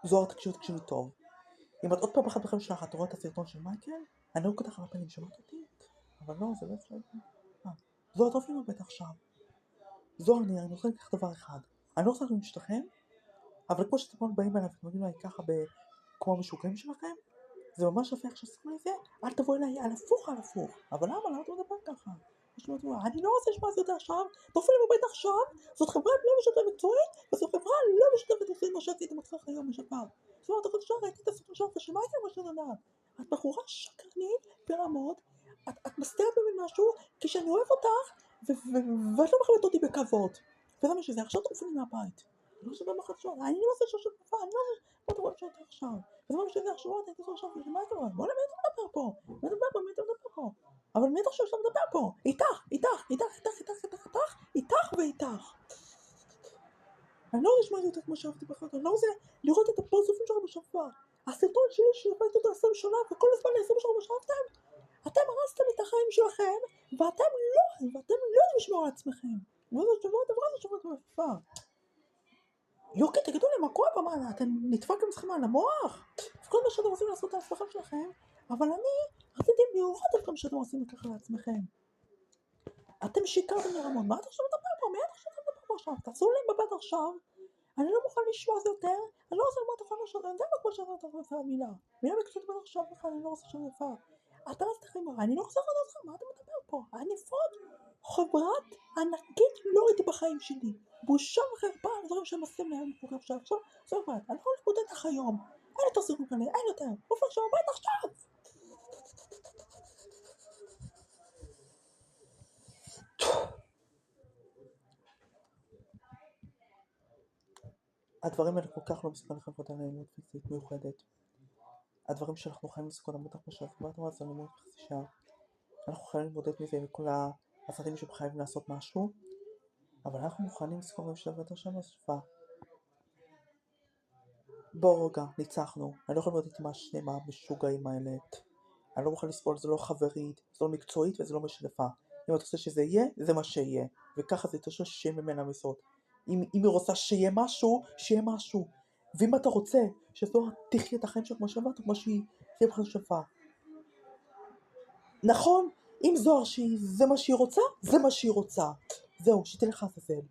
זוהר, תקשיבי טוב. אם את עוד פעם אחת בחיים שלך, את רואה את הסרטון של מייקל, אני לא קוטח על הפנים, שמעת אותי? אבל לא, זה לא אפשר. זוהר, טוב לי מבט עכשיו. זוהר, אני רוצה לקח דבר אחד. אני לא רוצה להשתכם, אבל כמו שאתם באים אליי ואתם אומרים לי ככה כמו המשוגעים שלכם, זה ממש יפה איך שעשיתם את זה, אל תבוא אליי על הפוך. אבל למה אתה מדבר ככה? אני לא רוצה לשמוע את זה עכשיו, תופעי לי בבית עכשיו, זאת חברה לא משתפת מקצועית, וזו חברה לא משתפת עושים מה שעשיתם אצלך היום משפר. זאת אומרת, אתה חושב, ראיתי את הסרטון שלך שמה הייתם משהו לדעת? את בחורה שקרנית ברמות, את מסתרת ממני משהו, כשאני אוהב אותך, ואת לא מחלט אותי בכבוד. וזה מה שזה, עכשיו תעופי לי מהבית. אני לא שווה מחדשות, אני לא עושה שושת מפה, אני לא עושה מה אתה רואה שאתה עכשיו. וזה מה שזה עכשיו, אני הייתי עכשיו, מה אתה רואה? בוא למי אתה מדבר פה? מי אתה מדבר פה? אבל מי אתה חושב שאתה מדבר פה? איתך ואיתך. אני לא רוצה לשמוע יותר כמו שאהבתי בחוק, אני לא רוצה לראות את הפרצופים שלך בשופר. הסרטון שלי שהבאתי אותו 20 שנה, וכל הזמן 20 שנה משאבתם, אתם הרסתם את החיים שלכם, ואתם לא יודעים לשמור על עצמכם. וזה שבוע הדבר הזה שבוע במפר. יוקי, תגידו לי, מה קורה פה? מה, אתם נדפקתם לכם על המוח? כל מה שאתם רוצים לעשות על עצמכם שלכם, אבל אני רציתי לראות אתכם שאתם עושים ככה לעצמכם. אתם שיקרתם לרמון, מה אתה עכשיו מדבר פה? מי אתה עכשיו מדבר פה עכשיו? תעשו לי בבית עכשיו, אני לא מוכן לשמוע זה יותר, אני לא רוצה לומר את הכל שאתה יודע מה כמו שאתה רוצה מילה מקצועית בטח עכשיו בכלל, אני לא רוצה שאני יפה. אתה רצת חיים, אני לא רוצה לדעת אותך, מה אתה מדבר פה? אני פוד, חברת ענקית לא ראיתי בחיים שלי. בושה וחרפה על דברים שהם עושים להם חוקר עכשיו. זאת אומרת, אני לא מתמודד לך היום. אין יותר סיכוי כאלה, אין יותר. אופן שם הבית עכשיו. הדברים האלה כל כך לא מסוכן לחברות אלימות פיזית מיוחדת. הדברים שאנחנו חייבים לסכון עמותה כמו שאנחנו אמרת זה אלימות חצי שעה. אנחנו חייבים להתמודד מזה וכל הסרטים שחייבים לעשות משהו, אבל אנחנו מוכנים לסכון ולשבת עכשיו בסופה. בוא רגע, ניצחנו. אני לא יכול להיות איתי מה המשוגעים האלה. אני לא מוכן לסבול, זה לא חברית, זה לא מקצועית וזה לא משלפה. אם אתה רוצה שזה יהיה, זה מה שיהיה. וככה זה יותר שיהיה ממנה מסות. אם היא רוצה שיהיה משהו, שיהיה משהו. ואם אתה רוצה שזו תחיה את החיים שלך כמו שאמרת, כמו שהיא תהיה בכלל שפה. נכון, אם זוהר זה מה שהיא רוצה, זה מה שהיא רוצה. זהו, שתלך לעזאזל.